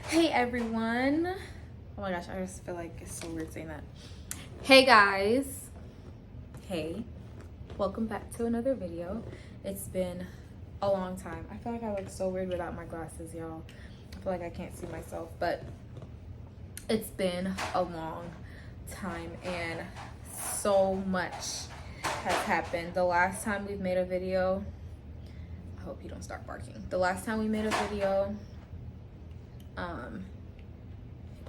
Hey everyone. Oh my gosh, I just feel like it's so weird saying that. Hey guys. Hey. Welcome back to another video. It's been a long time. I feel like I look so weird without my glasses, y'all. I feel like I can't see myself, but it's been a long time and so much has happened. The last time we've made a video, I hope you don't start barking. The last time we made a video,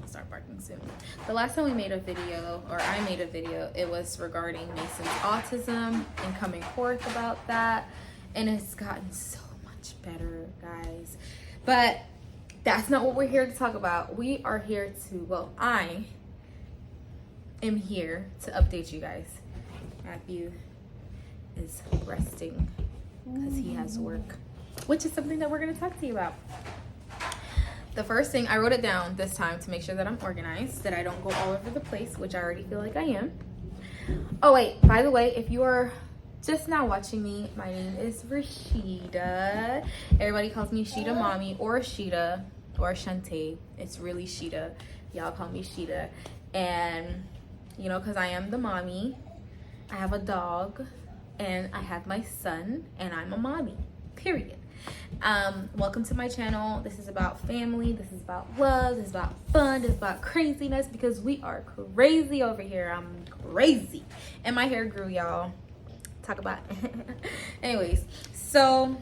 start barking soon. The last time we made a video, or I made a video, it was regarding Mason's autism and coming forth about that, and it's gotten so much better, guys. But that's not what we're here to talk about. We are here to, well, I am here to update you guys. Matthew is resting because he has work, which is something that we're going to talk to you about. The first thing, I wrote it down this time to make sure that I'm organized, that I don't go all over the place, which I already feel like I am. Oh wait, by the way, if you are just now watching me, my name is Rashida. Everybody calls me Sheeta Mommy or Sheeta or Shantae. It's really Sheeta. Y'all call me Sheeta. And, you know, because I am the mommy, I have a dog, and I have my son, and I'm a mommy, period. Welcome to my channel. This is about family, this is about love, this is about fun, this is about craziness, because we are crazy over here. I'm crazy, and my hair grew, y'all. Talk about anyways, so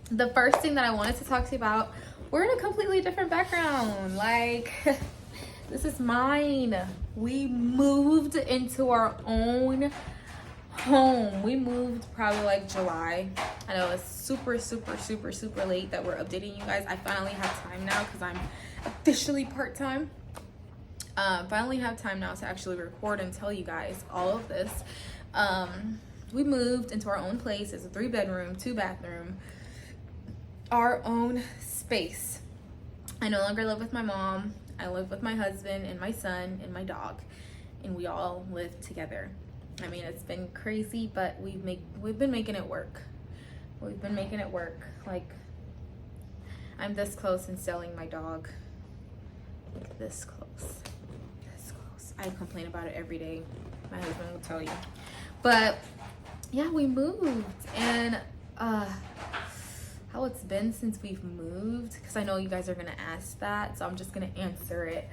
the first thing that I wanted to talk to you about, we're in a completely different background. Like, this is mine. We moved into our own home. We moved probably like July. I know it's super late that we're updating you guys. I finally have time now because I'm officially part-time. Finally have time now to actually record and tell you guys all of this. We moved into our own place. It's a 3-bedroom, 2-bathroom, our own space. I no longer live with my mom. I live with my husband and my son and my dog, and we all live together. I mean, it's been crazy, but we've been making it work. We've been making it work. Like, I'm this close in selling my dog. Like, this close. This close. I complain about it every day. My husband will tell you. But yeah, we moved, and how it's been since we've moved, because I know you guys are gonna ask that, so I'm just gonna answer it.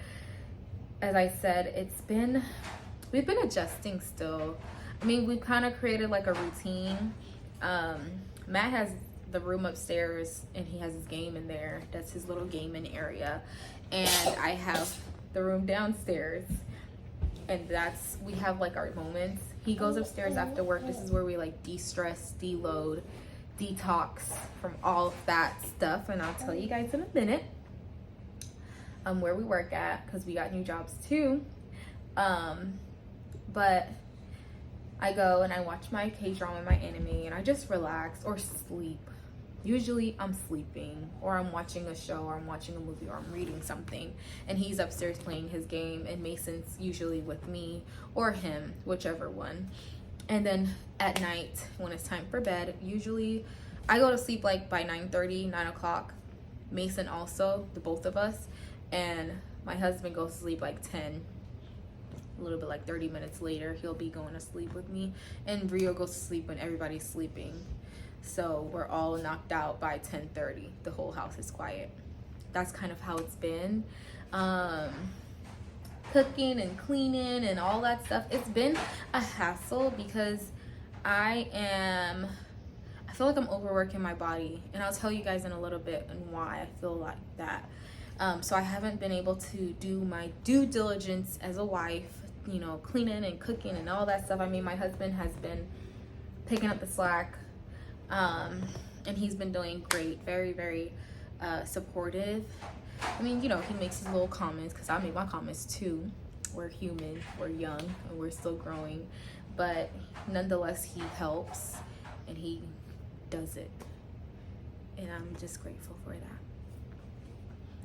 As I said, we've been adjusting still. I mean, we've kind of created like a routine. Matt has the room upstairs and he has his game in there. That's his little gaming area. And I have the room downstairs, and we have like our moments. He goes upstairs after work. This is where we like de-stress, deload, detox from all of that stuff. And I'll tell you guys in a minute where we work at, because we got new jobs too. But I go and I watch my K-drama, my anime, and I just relax or sleep. Usually I'm sleeping, or I'm watching a show, or I'm watching a movie, or I'm reading something, and he's upstairs playing his game, and Mason's usually with me or him, whichever one. And then at night, when it's time for bed, usually I go to sleep like by 9:30, 9 o'clock. Mason also, the both of us, and my husband goes to sleep like 10. A little bit like 30 minutes later, he'll be going to sleep with me, and Rio goes to sleep when everybody's sleeping. So we're all knocked out by 10:30. The whole house is quiet. That's kind of how it's been. Cooking and cleaning and all that stuff, it's been a hassle because I feel like I'm overworking my body, and I'll tell you guys in a little bit and why I feel like that. So I haven't been able to do my due diligence as a wife, you know, cleaning and cooking and all that stuff. I mean, my husband has been picking up the slack, and he's been doing great, very supportive. I mean, you know, he makes his little comments, because I make my comments too. We're human, we're young, and we're still growing, but nonetheless, he helps and he does it, and I'm just grateful for that.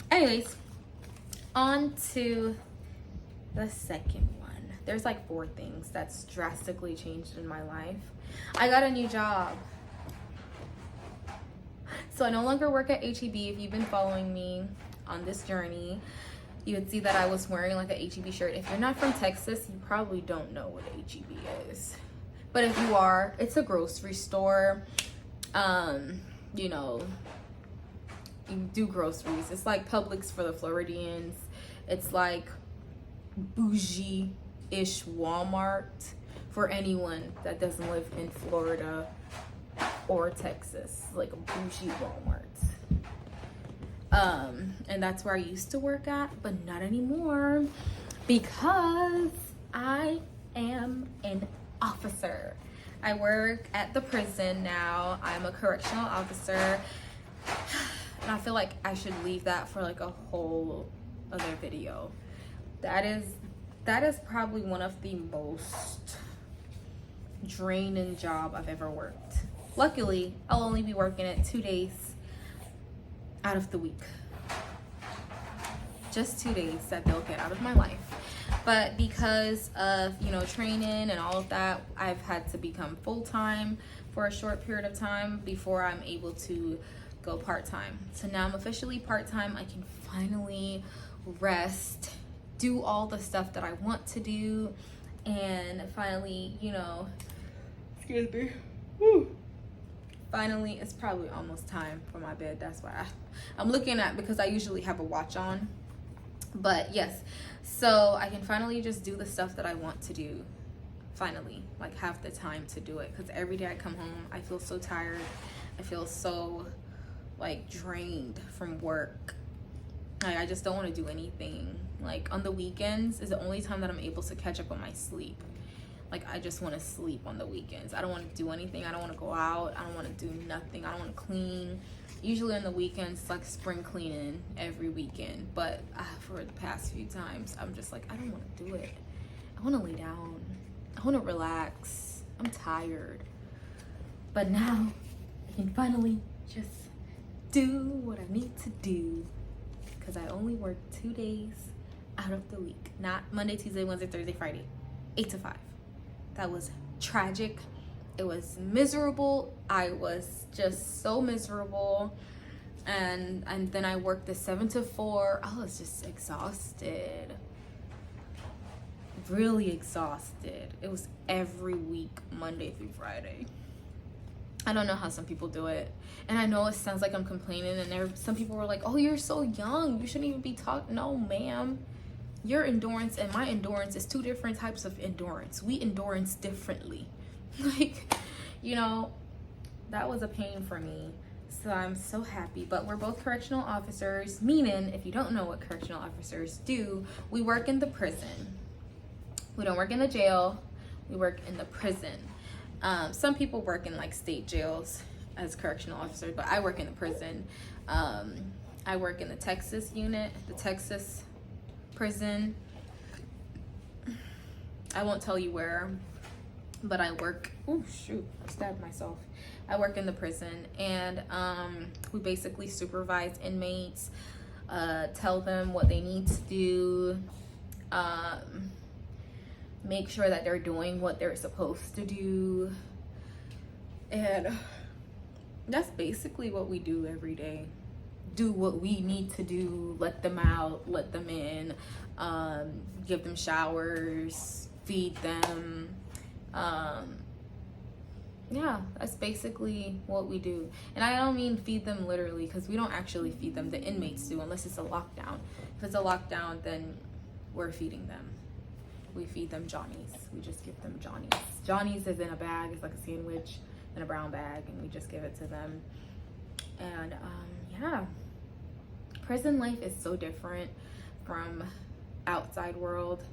Anyways, on to the second one. There's like 4 things that's drastically changed in my life. I got a new job. So I no longer work at HEB. If you've been following me, on this journey, you would see that I was wearing like an HEB shirt. If you're not from Texas, you probably don't know what HEB is. But if you are, it's a grocery store. You know, you do groceries. It's like Publix for the Floridians. It's like bougie-ish Walmart for anyone that doesn't live in Florida or Texas. Like a bougie Walmart. And that's where I used to work at, but not anymore because I am an officer. I work at the prison now. I'm a correctional officer. And I feel like I should leave that for like a whole other video. That is probably one of the most draining job I've ever worked. Luckily, I'll only be working it 2 days out of the week. Just 2 days that they'll get out of my life. But because of, you know, training and all of that, I've had to become full-time for a short period of time before I'm able to go part-time. So now I'm officially part-time. I can finally rest, do all the stuff that I want to do, and finally, you know, excuse me, woo. Finally, it's probably almost time for my bed. That's why I'm looking at, because I usually have a watch on. But yes, so I can finally just do the stuff that I want to do. Finally, like have the time to do it. Because every day I come home, I feel so tired. I feel so like drained from work. Like I just don't want to do anything. Like on the weekends is the only time that I'm able to catch up on my sleep. Like I just want to sleep on the weekends. I don't want to do anything. I don't want to go out. I don't want to do nothing. I don't want to clean. Usually on the weekends, it's like spring cleaning every weekend. But for the past few times, I'm just like, I don't want to do it. I want to lay down. I want to relax. I'm tired. But now I can finally just do what I need to do. Because I only work 2 days out of the week. Not Monday, Tuesday, Wednesday, Thursday, Friday. 8 to 5. That was tragic. It was miserable. I was just so miserable. And then I worked the 7 to 4. I was just exhausted. Really exhausted. It was every week, Monday through Friday. I don't know how some people do it. And I know it sounds like I'm complaining, and some people were like, oh, you're so young. You shouldn't even be talking. No, ma'am. Your endurance and my endurance is 2 different types of endurance. We endurance differently. Like, you know, that was a pain for me. So I'm so happy. But we're both correctional officers, meaning if you don't know what correctional officers do, we work in the prison. We don't work in the jail. We work in the prison. Some people work in like state jails as correctional officers, but I work in the prison. I work in the Texas unit, the Texas prison. I won't tell you where, but I work, oh shoot, I stabbed myself. I work in the prison, and we basically supervise inmates, tell them what they need to do, make sure that they're doing what they're supposed to do. And that's basically what we do every day. Do what we need to do, let them out, let them in, give them showers, feed them. Yeah, that's basically what we do. And I don't mean feed them literally, because we don't actually feed them. The inmates do, unless it's a lockdown. If it's a lockdown, then we're feeding them. We feed them Johnnies. We just give them Johnnies. Johnnies is in a bag. It's like a sandwich in a brown bag, and we just give it to them. And yeah, prison life is so different from outside world.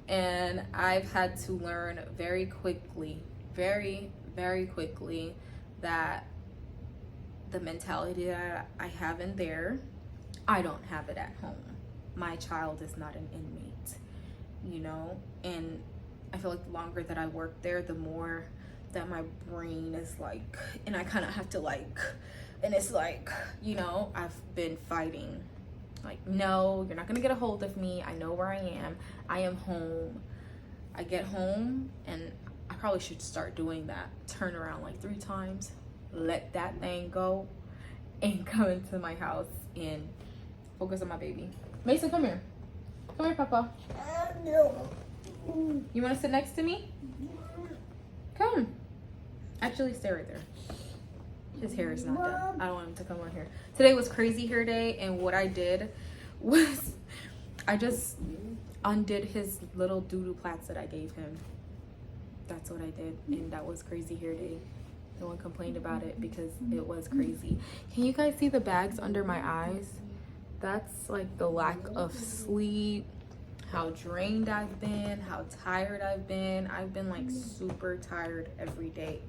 And I've had to learn very quickly, very, very quickly, that the mentality that I have in there, I don't have it at home. My child is not an inmate, you know? And I feel like the longer that I work there, the more that my brain is like, and I kind of have to like, and it's like, you know, I've been fighting. Like, no, you're not gonna get a hold of me. I know where I am. I am home. I get home, and I probably should start doing that. Turn around like 3 times, let that thing go, and come into my house and focus on my baby. Mason, come here. Come here, Papa. You want to sit next to me? Come. Actually, stay right there. His hair is not done. I don't want him to come on here. Today was crazy hair day, and what I did was I just undid his little doo-doo plaits that I gave him. That's what I did, and that was crazy hair day. No one complained about it because it was crazy. Can you guys see the bags under my eyes? That's like the lack of sleep, how drained I've been, how tired I've been. I've been like super tired every day.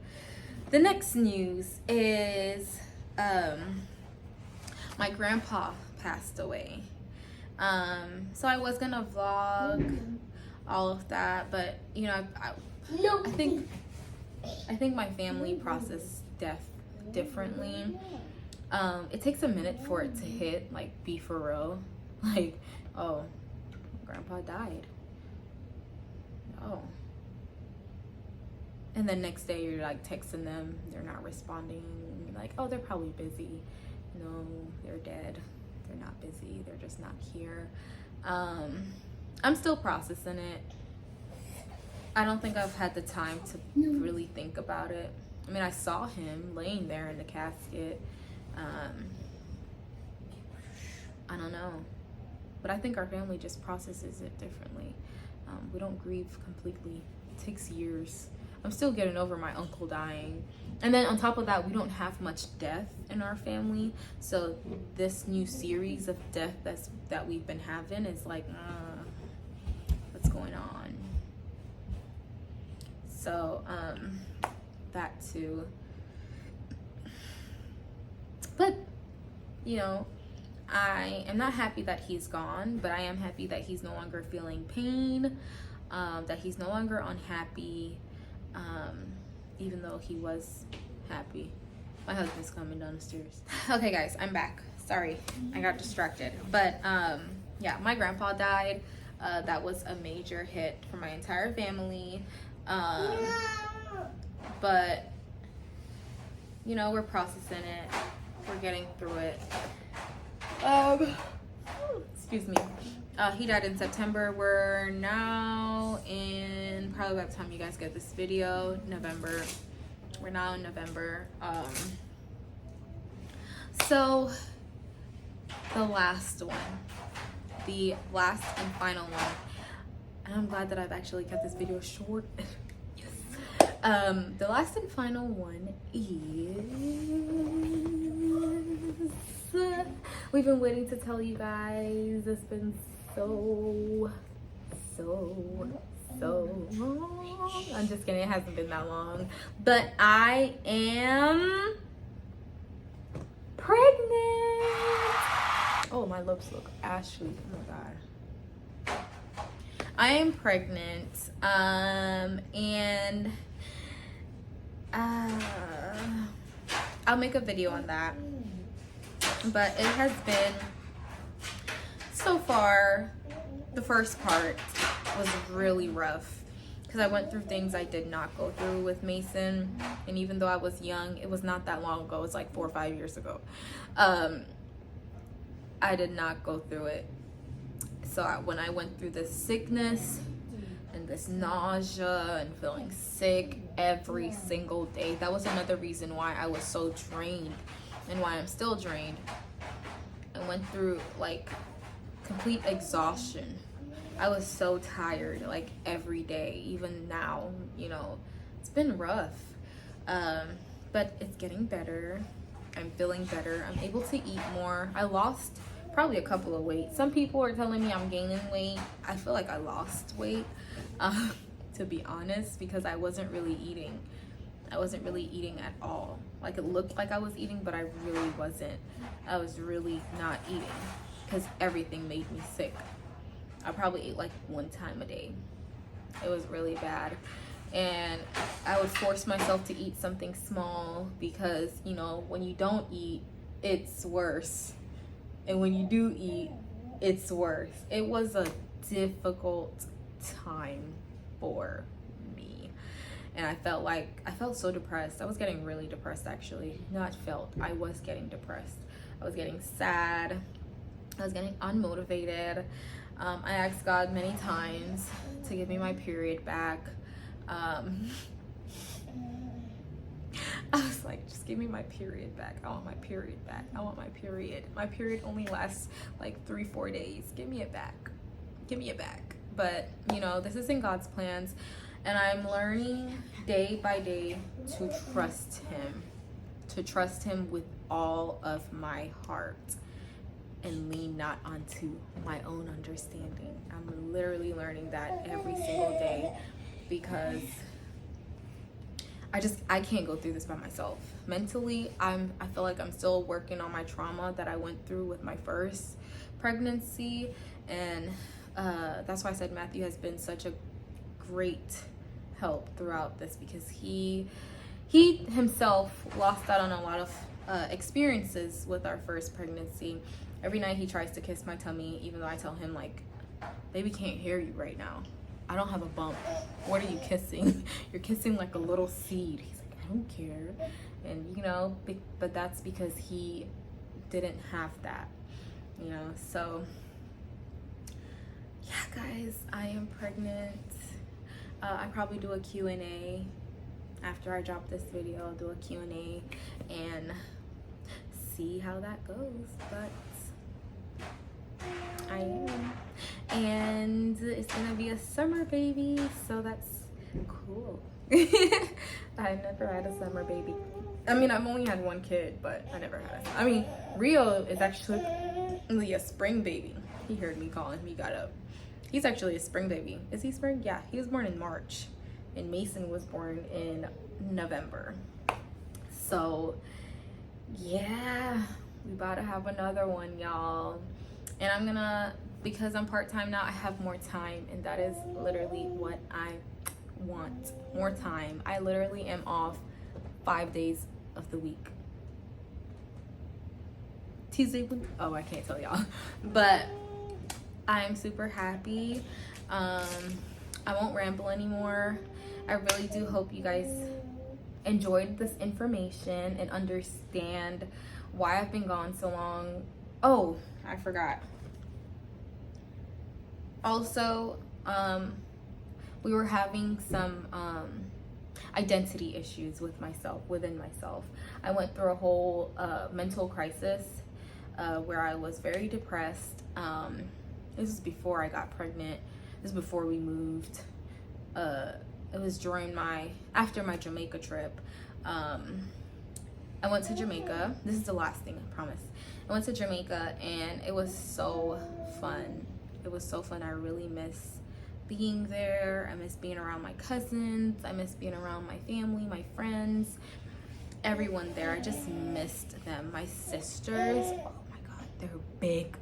The next news is my grandpa passed away. So I was gonna vlog all of that, but you know, I think my family processes death differently. It takes a minute for it to hit, like, be for real. Like, oh, grandpa died. Oh. And then next day you're like texting them, they're not responding. You're like, oh, they're probably busy. No, they're dead. They're not busy. They're just not here. I'm still processing it. I don't think I've had the time to really think about it. I mean, I saw him laying there in the casket. I don't know. But I think our family just processes it differently. We don't grieve completely. It takes years. I'm still getting over my uncle dying. And then on top of that, we don't have much death in our family. So this new series of death that we've been having is like, what's going on? So, that too. But, you know, I am not happy that he's gone, but I am happy that he's no longer feeling pain, that he's no longer unhappy, even though he was happy. My husband's coming down the stairs. Okay, guys, I'm back. Sorry, I got distracted. But, yeah, my grandpa died. That was a major hit for my entire family. But, you know, we're processing it. We're getting through it. Excuse me. He died in September. We're now in, probably by the time you guys get this video, November. We're now in November. So the last one, the last and final one, and I'm glad that I've actually kept this video short. Yes. The last and final one is, we've been waiting to tell you guys. It's been so long. I'm just kidding, it hasn't been that long. But I am pregnant. Oh, my lips look ashy. Oh my god. I am pregnant. And I'll make a video on that. But it has been, so far, the first part was really rough because I went through things I did not go through with Mason. And even though I was young, it was not that long ago. It was like 4 or 5 years ago. I did not go through it. So when I went through this sickness and this nausea and feeling sick every single day, that was another reason why I was so drained and why I'm still drained. I went through like complete exhaustion. I was so tired like every day, even now, you know, it's been rough. But it's getting better. I'm feeling better. I'm able to eat more. I lost probably a couple of weight. Some people are telling me I'm gaining weight. I feel like I lost weight, to be honest, because I wasn't really eating. I wasn't really eating at all. Like, it looked like I was eating, but I really wasn't. I was really not eating because everything made me sick. I probably ate like 1 time a day. It was really bad. And I would force myself to eat something small because, you know, when you don't eat, it's worse. And when you do eat, it's worse. It was a difficult time for me. And I felt so depressed. I was getting really depressed, actually. I was getting depressed. I was getting sad. I was getting unmotivated. I asked God many times to give me my period back. I was like, just give me my period back. I want my period back. I want my period. My period only lasts like 3-4 days. Give me it back. Give me it back. But, you know, this is in God's plans. And I'm learning day by day to trust him. To trust him with all of my heart. And lean not onto my own understanding. I'm literally learning that every single day, because I can't go through this by myself. Mentally, I feel like I'm still working on my trauma that I went through with my first pregnancy, and that's why I said Matthew has been such a great help throughout this, because he himself lost out on a lot of experiences with our first pregnancy. Every night he tries to kiss my tummy, even though I tell him, like, baby can't hear you right now. I don't have a bump. What are you kissing? You're kissing like a little seed. He's like, I don't care. And, you know, but that's because he didn't have that, you know. So, yeah, guys, I am pregnant. I probably do a Q&A after I drop this video. I'll do a Q&A and see how that goes. But I am. And it's gonna be a summer baby, so that's cool. I never had a summer baby. I mean, I've only had one kid, but I never had a, I mean, Rio is actually a spring baby. He heard me calling, he got up. He's actually a spring baby. Is he spring? Yeah, he was born in March, and Mason was born in November. So yeah, we about to have another one, y'all. And I'm gonna, because I'm part-time now, I have more time, and that is literally what I want. More time. I literally am off 5 days of the week. Tuesday, oh, I can't tell y'all, but I'm super happy. I won't ramble anymore. I really do hope you guys enjoyed this information and understand why I've been gone so long. Oh, I forgot. Also, we were having some identity issues within myself. I went through a whole mental crisis where I was very depressed. This is before I got pregnant. This is before we moved. It was after my Jamaica trip. I went to Jamaica. This is the last thing, I promise. I went to Jamaica, and it was so fun. It was so fun. I really miss being there. I miss being around my cousins. I miss being around my family, my friends, everyone there. I just missed them. My sisters, oh my God, they're big.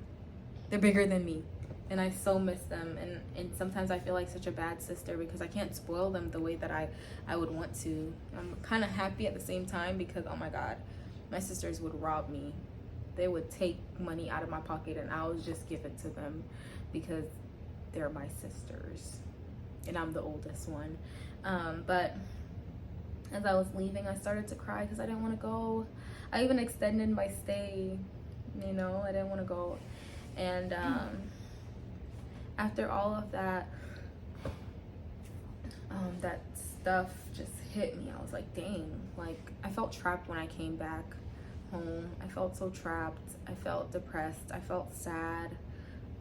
They're bigger than me. And I so miss them. And sometimes I feel like such a bad sister because I can't spoil them the way that I would want to. I'm kind of happy at the same time because, oh my God, my sisters would rob me. They would take money out of my pocket and I would just give it to them because they're my sisters. And I'm the oldest one. But as I was leaving, I started to cry because I didn't want to go. I even extended my stay, you know, I didn't want to go. And after all of that, that stuff just hit me. I was like, dang, like I felt trapped when I came back home. I felt so trapped. I felt depressed. I felt sad.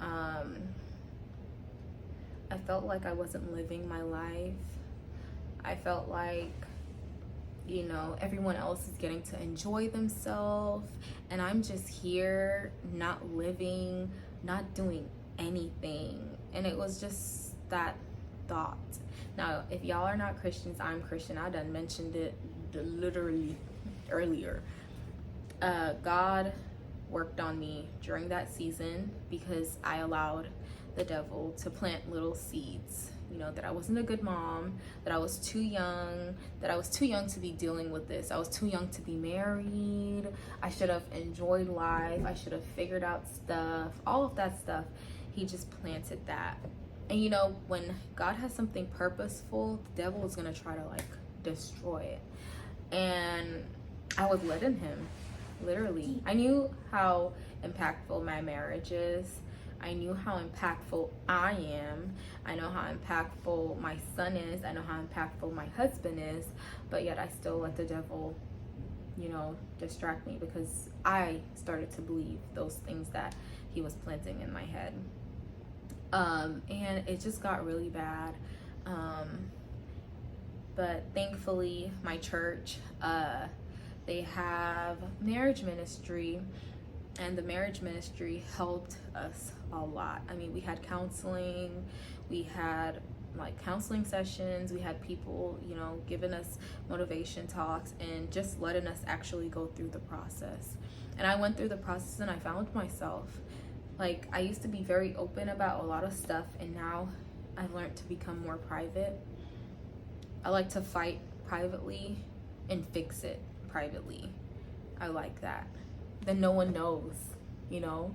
I felt like I wasn't living my life. I felt like, you know, everyone else is getting to enjoy themselves and I'm just here not living, not doing anything. And it was just that thought. Now, if y'all are not Christians, I'm Christian. I done mentioned it literally earlier. God worked on me during that season because I allowed the devil to plant little seeds, you know, that I wasn't a good mom, that I was too young, to be dealing with this. I was too young to be married. I should have enjoyed life. I should have figured out stuff, all of that stuff. He just planted that. And you know, when God has something purposeful, the devil is gonna try to like destroy it. And I was letting him, literally. I knew how impactful my marriage is. I knew how impactful I am. I know how impactful my son is. I know how impactful my husband is. But yet I still let the devil, you know, distract me, because I started to believe those things that he was planting in my head. And it just got really bad. But thankfully, my church, they have marriage ministry, and the marriage ministry helped us a lot. I mean, we had counseling, we had like counseling sessions, we had people, you know, giving us motivation talks and just letting us actually go through the process. And I went through the process and I found myself. Like, I used to be very open about a lot of stuff, and now I've learned to become more private. I like to fight privately and fix it privately. I like that. Then no one knows, you know?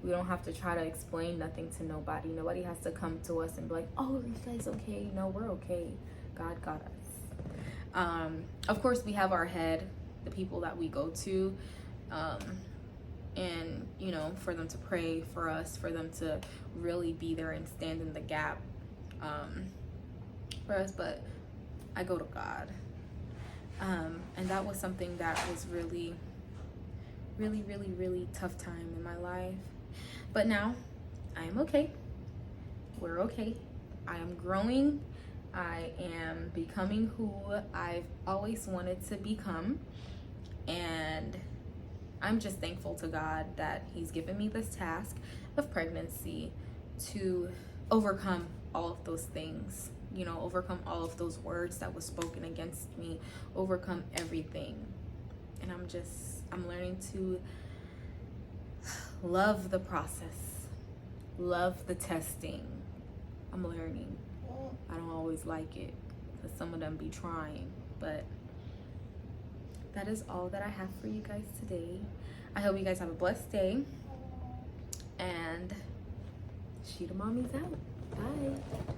We don't have to try to explain nothing to nobody. Nobody has to come to us and be like, oh, are you guys okay? No, we're okay. God got us. Of course, we have our head, the people that we go to, and, you know, for them to pray for us, for them to really be there and stand in the gap for us. But I go to God. And that was something that was really, really, really, really tough time in my life. But now I am okay. We're okay. I am growing. I am becoming who I've always wanted to become. And I'm just thankful to God that he's given me this task of pregnancy to overcome all of those things, you know, overcome all of those words that was spoken against me, overcome everything. And I'm learning to love the process, love the testing. I'm learning. I don't always like it, because some of them be trying, but that is all that I have for you guys today. I hope you guys have a blessed day, and Sheeta Mommy's out. Bye.